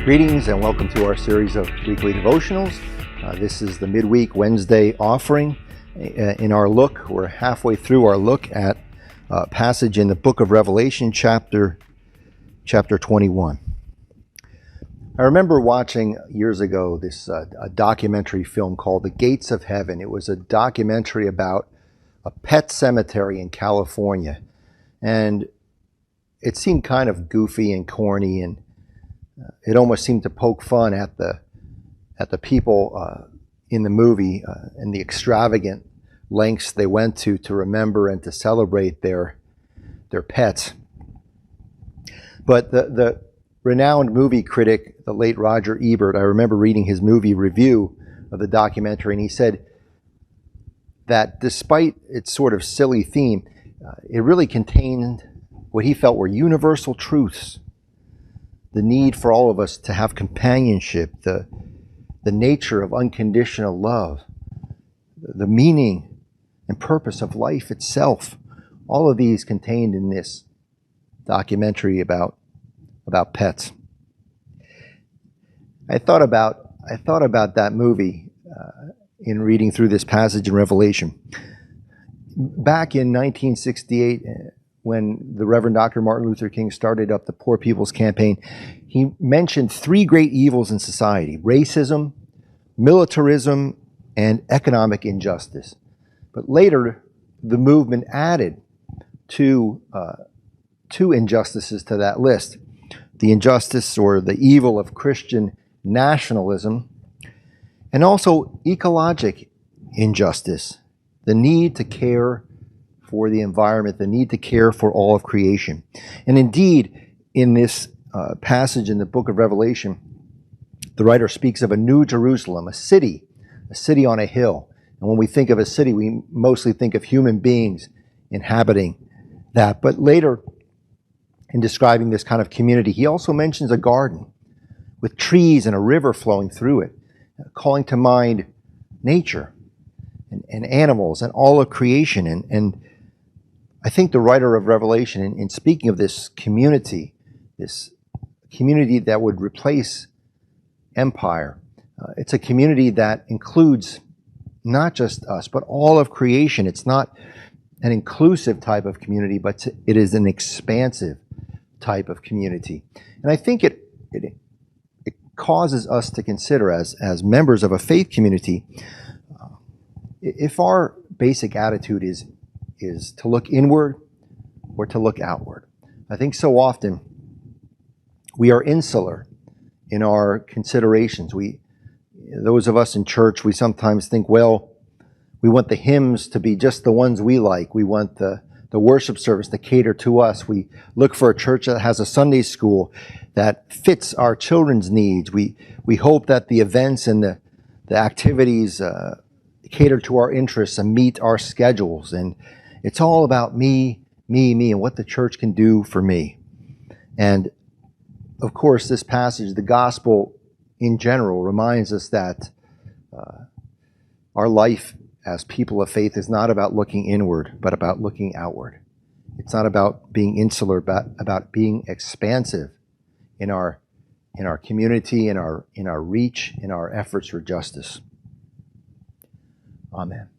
Greetings and welcome to our series of weekly devotionals. This is the midweek Wednesday offering. In our look, we're halfway through our look at a passage in the book of Revelation, chapter 21. I remember watching years ago this a documentary film called The Gates of Heaven. It was a documentary about a pet cemetery in California, and it seemed kind of goofy and corny, and it almost seemed to poke fun at the people in the movie and the extravagant lengths they went to remember and to celebrate their pets. But the renowned movie critic, the late Roger Ebert, I remember reading his movie review of the documentary, and he said that despite its sort of silly theme, it really contained what he felt were universal truths. The need for all of us to have companionship, the nature of unconditional love, the meaning and purpose of life itself. All of these contained in this documentary about pets. I thought about that movie in reading through this passage in Revelation. Back in 1968, when the Reverend Dr. Martin Luther King started up the Poor People's Campaign, he mentioned three great evils in society: racism, militarism, and economic injustice. But later, the movement added two injustices to that list: the injustice or the evil of Christian nationalism, and also ecologic injustice, the need to care for the environment, the need to care for all of creation. And indeed, in this passage in the book of Revelation, the writer speaks of a new Jerusalem, a city on a hill. And when we think of a city, we mostly think of human beings inhabiting that. But later, in describing this kind of community, he also mentions a garden with trees and a river flowing through it, calling to mind nature and animals and all of creation. And I think the writer of Revelation, in speaking of this community that would replace empire, it's a community that includes not just us, but all of creation. It's not an inclusive type of community, but it is an expansive type of community. And I think it causes us to consider, as members of a faith community, if our basic attitude is to look inward or to look outward. I think so often we are insular in our considerations. Those of us in church, we sometimes think, well, we want the hymns to be just the ones we like. We want the worship service to cater to us. We look for a church that has a Sunday school that fits our children's needs. We hope that the events and the activities cater to our interests and meet our schedules. And it's all about me, and what the church can do for me. And of course, this passage, the gospel in general, reminds us that our life as people of faith is not about looking inward, but about looking outward. It's not about being insular, but about being expansive in our community, in our reach, in our efforts for justice. Amen.